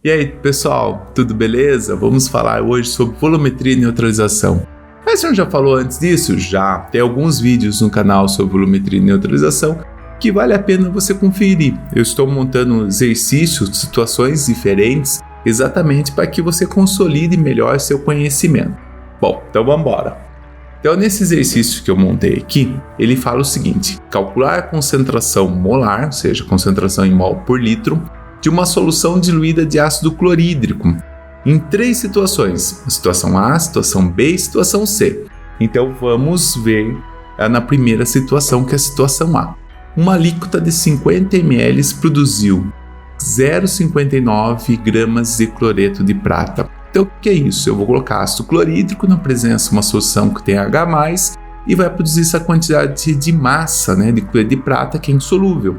E aí, pessoal, tudo beleza? Vamos falar hoje sobre volumetria e neutralização. Mas você não já falou antes disso? Já. Tem alguns vídeos no canal sobre volumetria e neutralização que vale a pena você conferir. Eu estou montando exercícios, situações diferentes, exatamente para que você consolide melhor seu conhecimento. Bom, então vamos embora. Então, nesse exercício que eu montei aqui, ele fala o seguinte: calcular a concentração molar, ou seja, concentração em mol por litro, de uma solução diluída de ácido clorídrico em 3 situações: situação A, situação B e situação C. Então vamos ver na primeira situação, que é a situação A. Uma alíquota de 50 ml produziu 0,59 gramas de cloreto de prata. Então o que é isso? Eu vou colocar ácido clorídrico na presença de uma solução que tem H+, e vai produzir essa quantidade de massa, né, de cloreto de prata, que é insolúvel.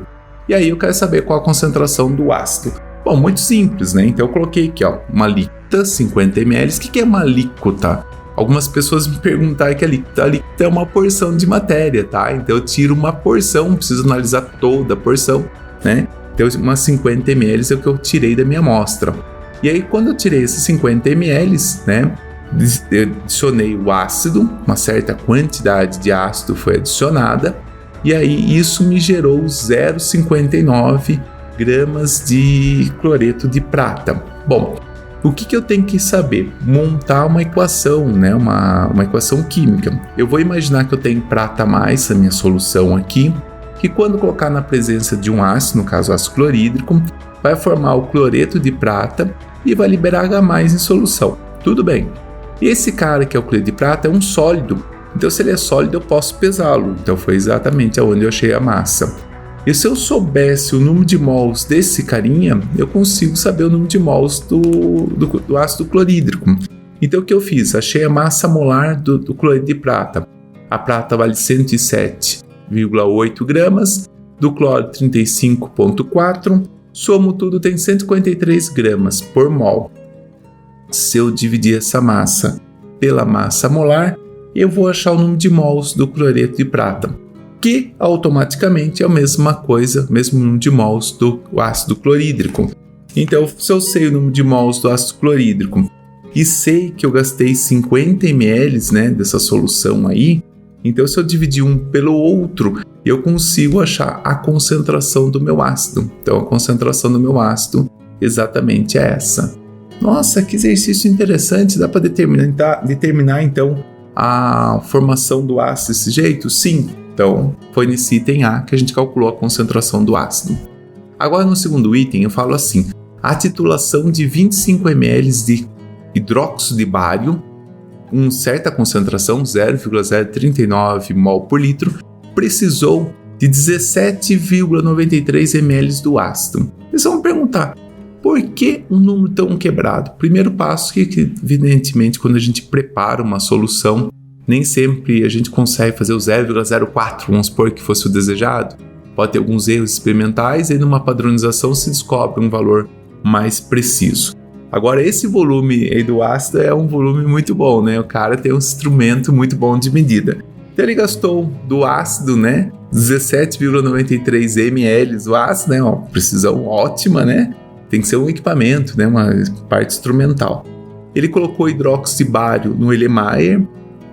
E aí eu quero saber qual a concentração do ácido. Bom, muito simples, né? Então eu coloquei aqui, uma alíquota, 50 ml. O que é uma alíquota? Algumas pessoas me perguntaram que a alíquota é uma porção de matéria, tá? Então eu tiro uma porção, não preciso analisar toda a porção, né? Então umas 50 ml é o que eu tirei da minha amostra. E aí quando eu tirei esses 50 ml, né, eu adicionei o ácido, uma certa quantidade de ácido foi adicionada, e aí isso me gerou 0,59 gramas de cloreto de prata. Bom, o que eu tenho que saber? Montar uma equação, né? Uma equação química. Eu vou imaginar que eu tenho prata mais na minha solução aqui, que quando colocar na presença de um ácido, no caso ácido clorídrico, vai formar o cloreto de prata e vai liberar H+ em solução. Tudo bem. Esse cara que é o cloreto de prata é um sólido. Então, se ele é sólido, eu posso pesá-lo. Então, foi exatamente onde eu achei a massa. E se eu soubesse o número de mols desse carinha, eu consigo saber o número de mols do ácido clorídrico. Então, o que eu fiz? Achei a massa molar do cloreto de prata. A prata vale 107,8 gramas, do cloro 35,4. Somo tudo, tem 153 gramas por mol. Se eu dividir essa massa pela massa molar, eu vou achar o número de mols do cloreto de prata, que automaticamente é a mesma coisa, mesmo número de mols do ácido clorídrico. Então, se eu sei o número de mols do ácido clorídrico e sei que eu gastei 50 ml, né, dessa solução aí, então se eu dividir um pelo outro, eu consigo achar a concentração do meu ácido. Então, a concentração do meu ácido exatamente é essa. Nossa, que exercício interessante! Dá para determinar então a formação do ácido desse jeito? Sim. Então, foi nesse item A que a gente calculou a concentração do ácido. Agora, no segundo item, eu falo assim: a titulação de 25 ml de hidróxido de bário, com certa concentração, 0,039 mol por litro, precisou de 17,93 ml do ácido. Vocês vão me perguntar, por que um número tão quebrado? Primeiro passo, que evidentemente, quando a gente prepara uma solução, nem sempre a gente consegue fazer o 0,04, vamos supor que fosse o desejado. Pode ter alguns erros experimentais e numa padronização se descobre um valor mais preciso. Agora, esse volume aí do ácido é um volume muito bom, né? O cara tem um instrumento muito bom de medida. Então ele gastou do ácido, né, 17,93 ml do ácido, né? Uma precisão ótima, né? Tem que ser um equipamento, né? Uma parte instrumental. Ele colocou hidróxido de bário no Erlenmeyer.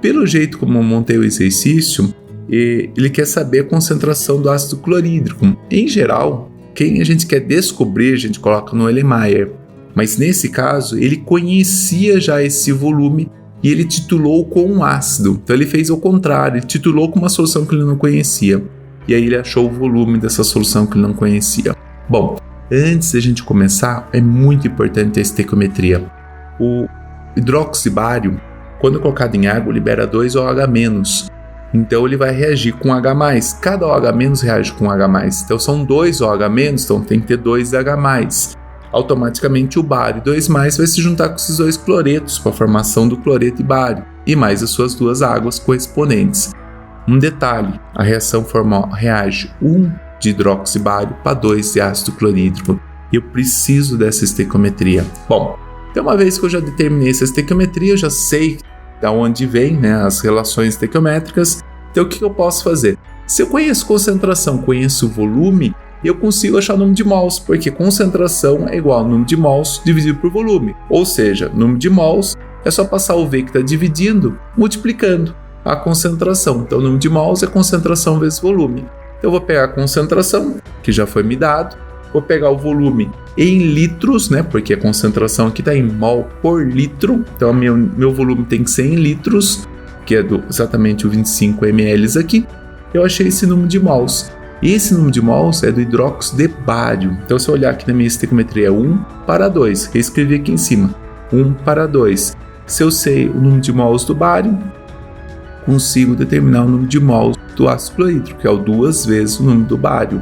Pelo jeito como eu montei o exercício, ele quer saber a concentração do ácido clorídrico. Em geral, quem a gente quer descobrir, a gente coloca no Erlenmeyer. Mas nesse caso, ele conhecia já esse volume e ele titulou com um ácido. Então ele fez ao contrário, ele titulou com uma solução que ele não conhecia. E aí ele achou o volume dessa solução que ele não conhecia. Bom, antes da gente começar, é muito importante a estequiometria. O hidróxido de bário, quando colocado em água, libera 2 OH-. Então ele vai reagir com H+. Cada OH- reage com H+. Então são 2 OH-, então tem que ter 2 H+. Automaticamente o bário 2+ vai se juntar com esses 2 cloretos para a formação do cloreto de bário e mais as suas 2 águas correspondentes. Um detalhe, a reação formal reage 1 de hidróxido de bário para 2 de ácido clorídrico. E eu preciso dessa estequiometria. Bom, então uma vez que eu já determinei essa estequiometria, eu já sei de onde vem, né, as relações estequiométricas. Então o que eu posso fazer? Se eu conheço concentração, conheço o volume, E eu consigo achar o número de mols, porque concentração é igual ao número de mols dividido por volume. Ou seja, número de mols é só passar o V que está dividindo, multiplicando a concentração. Então, o número de mols é concentração vezes volume. Eu vou pegar a concentração, que já foi me dado, vou pegar o volume em litros, né? Porque a concentração aqui está em mol por litro. Então, meu volume tem que ser em litros, que é exatamente o 25 ml aqui. Eu achei esse número de mols. E esse número de mols é do hidróxido de bário. Então, se eu olhar aqui na minha estequiometria, é 1 para 2, que eu escrevi aqui em cima. 1 para 2. Se eu sei o número de mols do bário, consigo determinar o número de mols do ácido clorídrico, que é o 2 vezes o número do bário.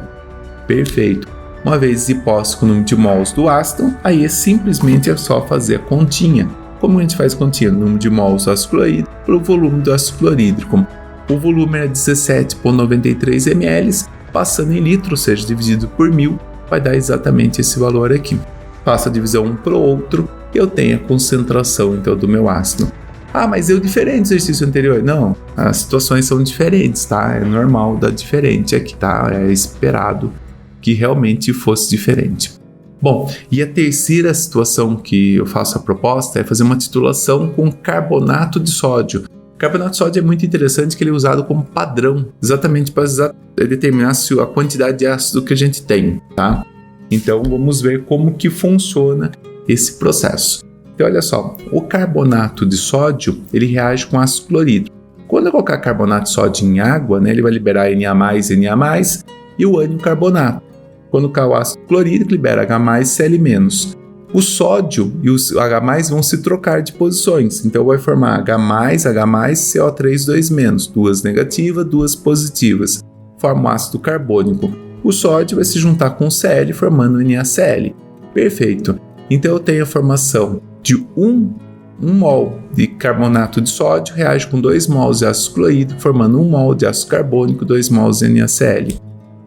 Perfeito. Uma vez posto com o número de mols do ácido, aí simplesmente é só fazer a continha. Como a gente faz continha? Número de mols do ácido clorídrico pelo volume do ácido clorídrico. O volume é 17,93 ml, passando em litro, ou seja, dividido por 1000, vai dar exatamente esse valor aqui. Faço a divisão um para o outro e eu tenho a concentração então do meu ácido. Ah, mas deu diferente do exercício anterior. Não, as situações são diferentes, tá? É normal dar diferente aqui, tá? É esperado que realmente fosse diferente. Bom, e a terceira situação que eu faço a proposta é fazer uma titulação com carbonato de sódio. Carbonato de sódio é muito interessante que ele é usado como padrão, exatamente para determinar a quantidade de ácido que a gente tem, tá? Então vamos ver como que funciona esse processo. Então olha só, o carbonato de sódio ele reage com ácido clorídrico. Quando eu colocar carbonato de sódio em água, né, ele vai liberar Na+, e o ânion carbonato. Quando cair o ácido clorídrico, libera H+, Cl-. O sódio e o H+, vão se trocar de posições, então vai formar H+, CO3, 2-, duas negativas, duas positivas, forma o ácido carbônico. O sódio vai se juntar com o Cl, formando NaCl. Perfeito. Então eu tenho a formação de 1 mol de carbonato de sódio reage com 2 mols de ácido clorídrico, formando 1 mol de ácido carbônico, 2 mols de NaCl.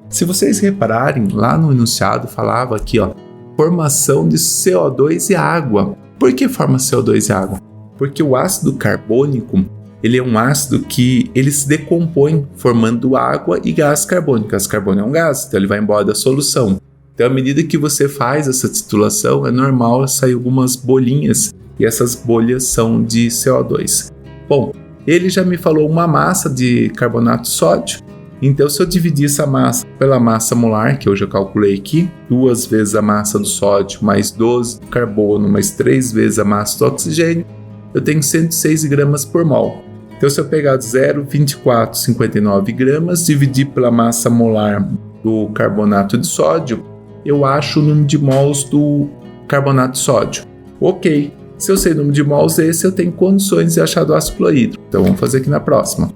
Se vocês repararem, lá no enunciado falava aqui, ó, formação de CO2 e água. Por que forma CO2 e água? Porque o ácido carbônico, ele é um ácido que ele se decompõe formando água e gás carbônico. Gás carbônico é um gás, então ele vai embora da solução. Então, à medida que você faz essa titulação, é normal sair algumas bolinhas e essas bolhas são de CO2. Bom, ele já me falou uma massa de carbonato de sódio. Então, se eu dividir essa massa pela massa molar, que eu já calculei aqui, 2 vezes a massa do sódio, mais 12 do carbono, mais 3 vezes a massa do oxigênio, eu tenho 106 gramas por mol. Então, se eu pegar 0,2459 gramas, dividir pela massa molar do carbonato de sódio, eu acho o número de mols do carbonato de sódio. Ok, se eu sei o número de mols esse, eu tenho condições de achar do ácido clorídrico. Então, vamos fazer aqui na próxima.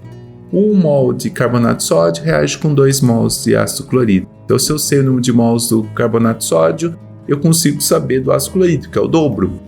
1 mol de carbonato de sódio reage com 2 mols de ácido clorídrico. Então, se eu sei o número de mols do carbonato de sódio, eu consigo saber do ácido clorídrico, que é o dobro.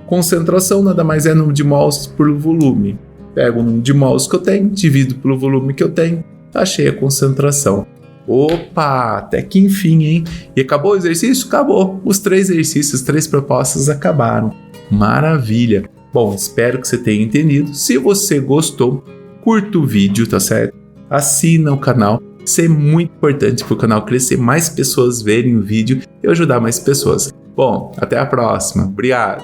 Concentração nada mais é número de mols por volume. Pego o número de mols que eu tenho, divido pelo volume que eu tenho, achei a concentração. Opa, até que enfim, hein? E acabou o exercício? Acabou. Os 3 exercícios, 3 propostas acabaram. Maravilha. Bom, espero que você tenha entendido. Se você gostou, curta o vídeo, tá certo? Assina o canal. Isso é muito importante para o canal crescer, mais pessoas verem o vídeo e ajudar mais pessoas. Bom, até a próxima. Obrigado.